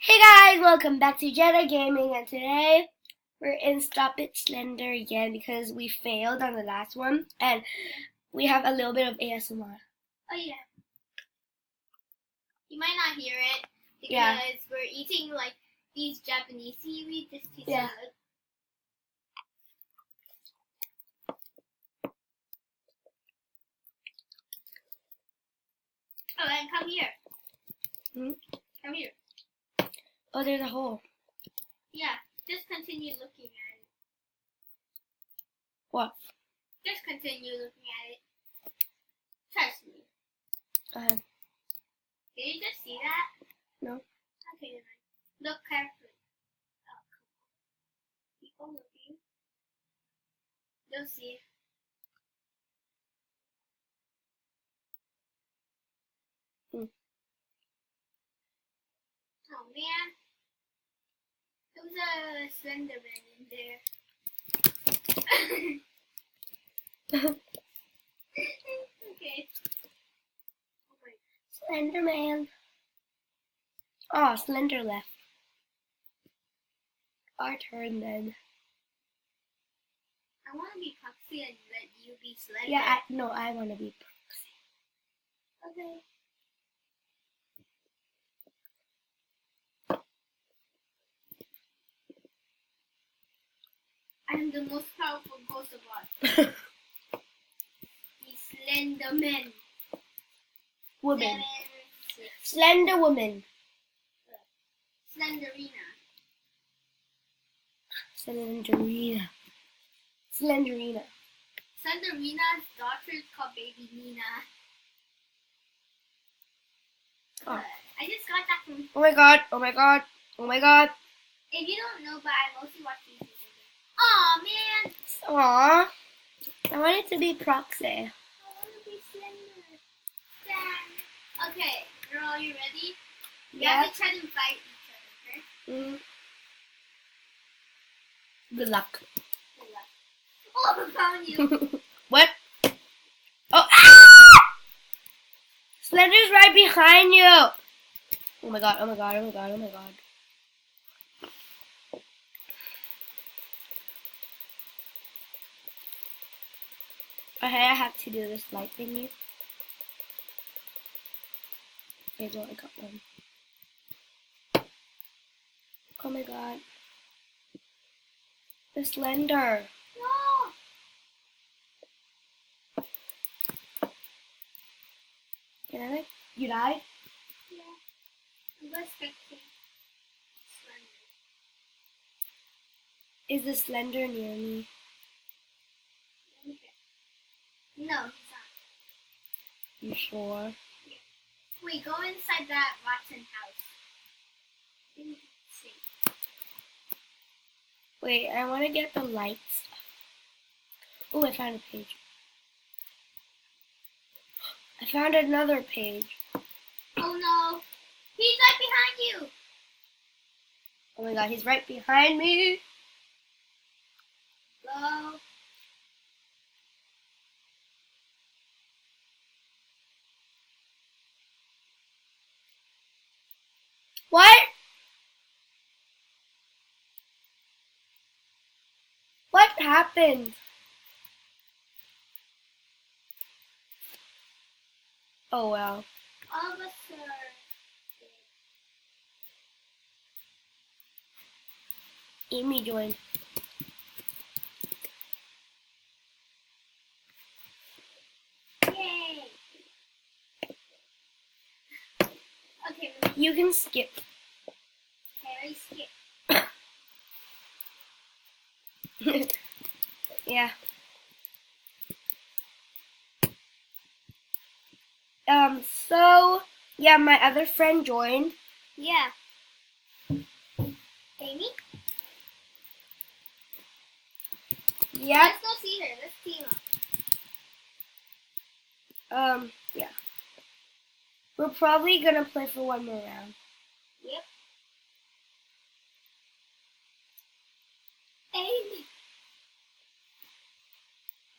Hey guys, welcome back to Jeda Gaming, and today we're in Stop It Slender again because we failed on the last one and we have a little bit of ASMR. Oh yeah. You might not hear it because Yeah. we're eating like these Japanese seaweed just to Yeah. Oh, and come here. Hmm? Come here. Oh, there's a hole. Yeah, just continue looking at it. What? Just continue looking at it. Trust me. Go ahead. Did you just see that? No. Okay, then. Look carefully. Oh, come on. Keep on looking. You'll see. Hmm. Oh man. There was a slender man in there. Okay. Oh my. Slender Man. Oh, Slender left. Our turn then. I want to be Proxy and let you be Slender. Yeah, I want to be Proxy. Okay. I'm the most powerful ghost of all. The Slender Man. Woman. 7, 6. Slender Woman. Slenderina. Slenderina. Slenderina. Slenderina's daughter is called Baby Nina. Oh. I just got that from. Oh my god, oh my god, oh my god. If you don't know, but I mostly watch YouTube. Aw, man. Aww. I want it to be Proxy. I want to be Slender. Dang. Okay, girl, you ready? You have to try to fight each other, okay? Good luck. Good luck. Oh, I found you. What? Oh, ah! Slender's right behind you. Oh my god, oh my god, oh my god, oh my god. Okay, I have to do this light thingy. Okay, well, I got one. Oh my god. The Slender. No. Can I? You died? Yeah. I'm going to spectate Slender. Is the Slender near me? Okay. No, he's not. You sure? Yeah. Wait, go inside that rotten house. Let me see. Wait, I want to get the lights. Oh, I found a page. I found another page. Oh no. He's right behind you. Oh my god, he's right behind me. Hello. What? What happened? Oh well. All of us are Amy joined. dead. Yay. Okay, You can skip. Harry skip. Yeah. So, yeah, my other friend joined. Yeah. Amy? Yep. Let's go see her. Let's team up. Yeah. We're probably gonna play for one more round. Yep. Amy.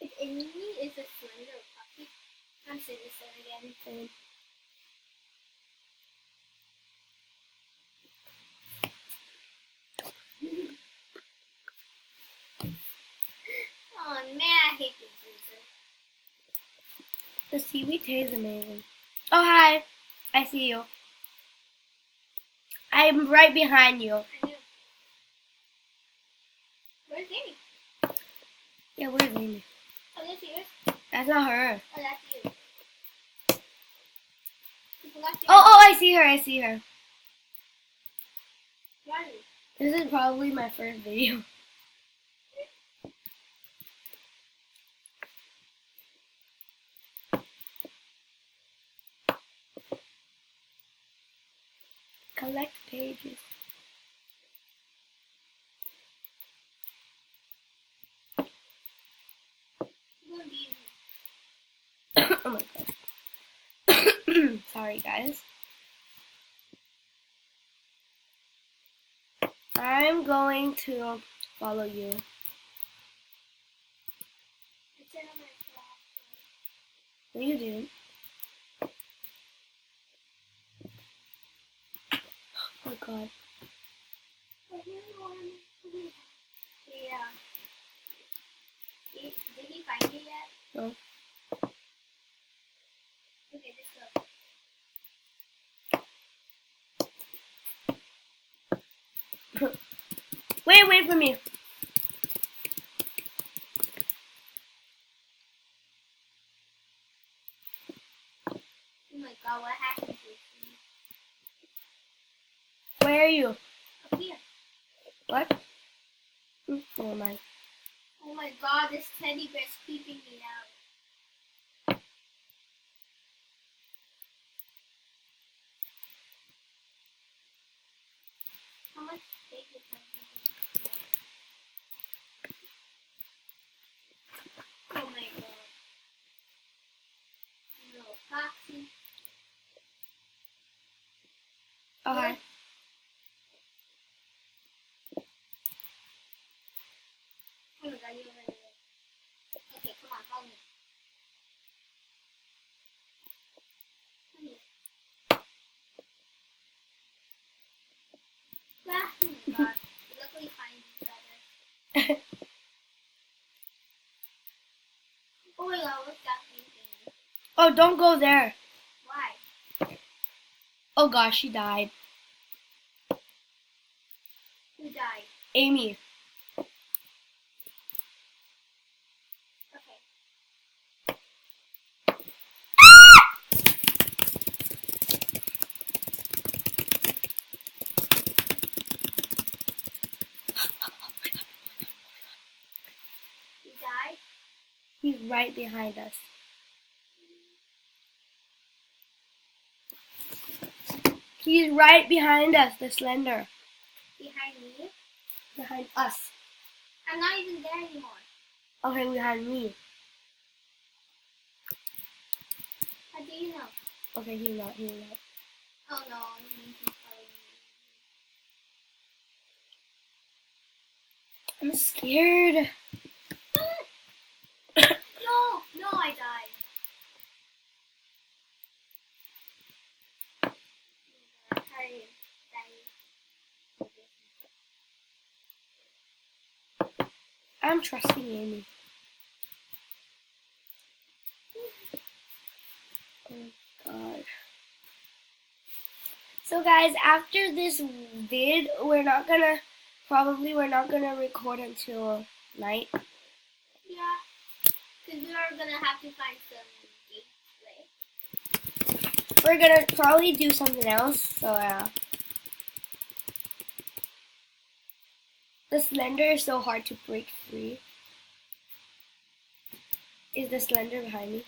If Amy is a slender puppy, I'm citizen again. The seaweed taste is amazing. Oh, hi. I see you. I'm right behind you. I knew. Where's Amy? Yeah, where's Amy? Oh, that's yours? That's not her. Oh, that's you. Oh, I see her. I see her. Ronnie. This is probably my first video. Collect pages. Oh my god. Sorry, guys. I'm going to follow you. No, you didn't. Oh god. Yeah. Did he find you yet? No. Okay, let's go. Wait for me. Oh my god, what happened to you? Where are you? Up here. What? Oh my. Oh my god, this teddy bear's creeping me out. How much space is that? Oh my god. No, Foxy. Oh, hi. Oh my god, you're over there. Okay, come on, follow me. Come here. Ah, oh my god. We luckily find each other. Oh my god, what's that green thing? Oh, don't go there. Why? Oh gosh, she died. Who died? Amy. Okay. He died? He's right behind us. He's right behind us, the slender. Behind me? Behind us. I'm not even there anymore. Okay, behind me. How do you know? Okay, he's not. Oh no, he's following me. I'm scared. No, I died. I'm trusting Amy. Oh god. So guys, after this vid, we're not gonna record until night. Yeah, because we are gonna have to find some gameplay. We're gonna probably do something else. So the slender is so hard to break free. Is the slender behind me?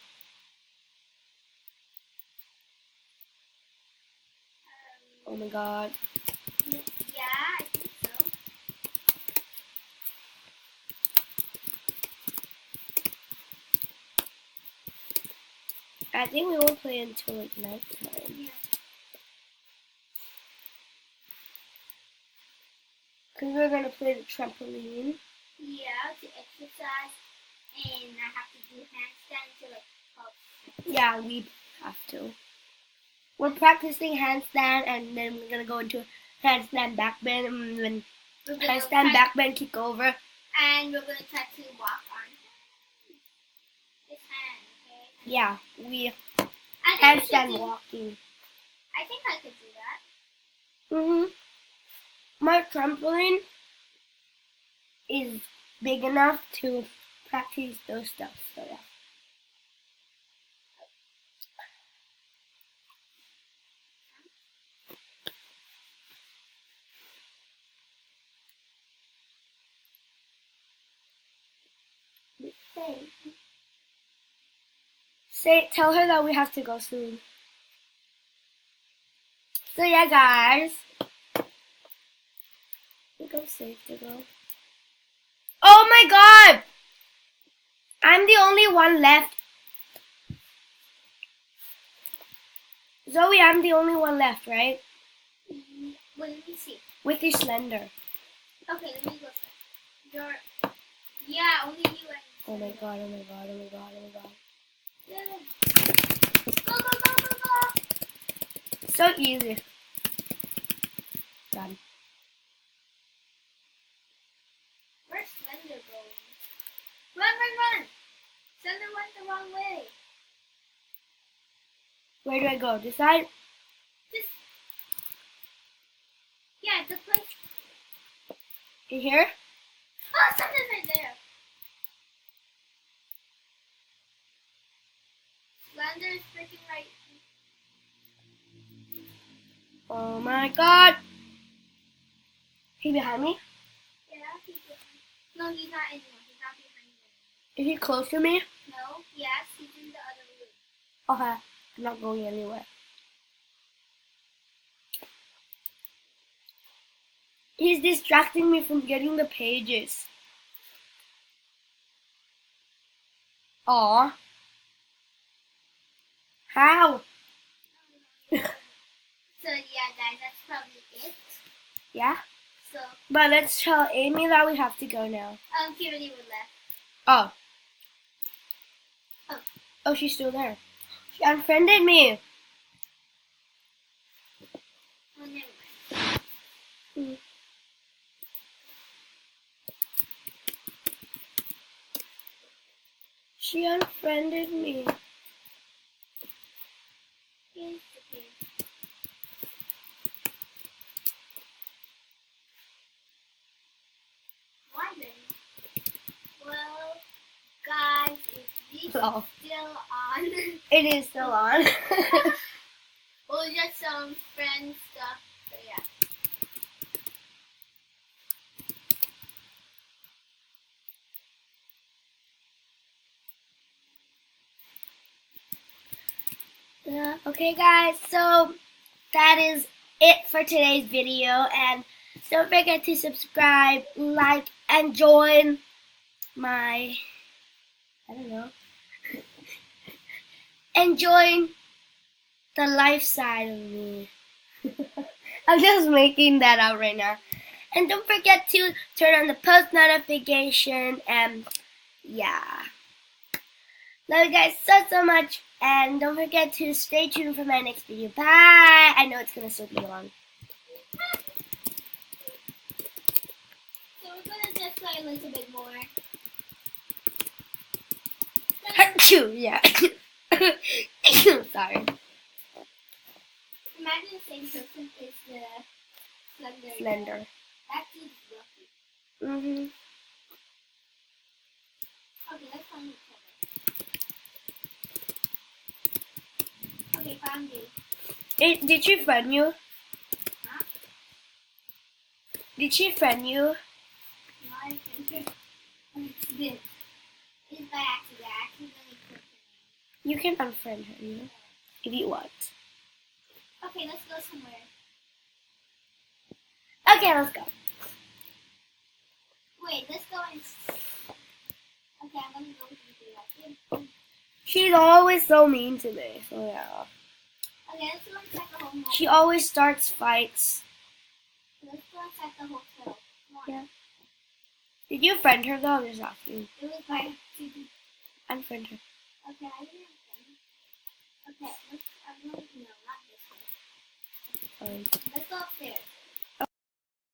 Oh my god. Yeah, I think so. I think we won't play until like nighttime. Yeah. Because we're gonna play the trampoline. Yeah, to exercise, and I have to do handstands to like help. Yeah, we have to. We're practicing handstand, and then we're gonna go into handstand backbend, and then handstand backbend kick over. And we're gonna try to walk on his hand, okay? Yeah, we I handstand walking. I think I could do that. My trampoline is big enough to practice those stuff. So yeah. Tell her that we have to go soon. So yeah, guys. I think I'm safe to go. Oh my god! I'm the only one left. Zoe, I'm the only one left, right? Well, let me see. With your slender. Okay, let me go. Yeah, only you and Oh my god, oh my god, oh my god, oh my god. Yeah. Go, go, go, go, go. So easy. Done. Where's Slender going? Run, run, run! Slender went the wrong way. Where do I go? This side? Yeah, the place. In here? Oh, Slender's right there. Slender's freaking right. Oh my god! He behind me? Yeah, he's behind. No, he's not anymore. He's not behind me. Is he close to me? No, yes, he's in the other room. Okay, I'm not going anywhere. He's distracting me from getting the pages. Aw. How? So yeah, guys, that's probably it. Yeah? So But let's tell Amy that we have to go now. she already would left. Oh. Oh. Oh, she's still there. She unfriended me. Oh, never mind. She unfriended me. Here's the thing. Why then? Well, guys, is this still on? It is still on. Or just some friend stuff. So yeah. Yeah, okay guys, so that is it for today's video, and don't forget to subscribe, like, and join my, I don't know, and join the life side of me. I'm just making that out right now. And don't forget to turn on the post notification, and yeah. Love you guys so much, and don't forget to stay tuned for my next video. Bye! I know it's gonna still be long. So we're gonna just play a little bit more. Achoo! Yeah. Sorry. Imagine the same person is the Slender. Slender. That dude's lucky. Okay, let's find each other. Okay, found you. Did she friend you? Huh? Did she friend you? No, I think it's by accident. I accidentally clicked her name. You can unfriend her, you know, if you want. Okay, let's go somewhere. Okay, let's go. Wait, let's go and... Okay, I'm gonna go with you. She's always so mean to me, so yeah. Okay, let's go and check the home. She always starts fights. Let's go and check the hotel. Yeah. Did you friend her though? I'm just asking. It was by accident. Unfriend her. Okay, I didn't friend. Okay, I'm going to... No, not this way. Fine. Let's go upstairs.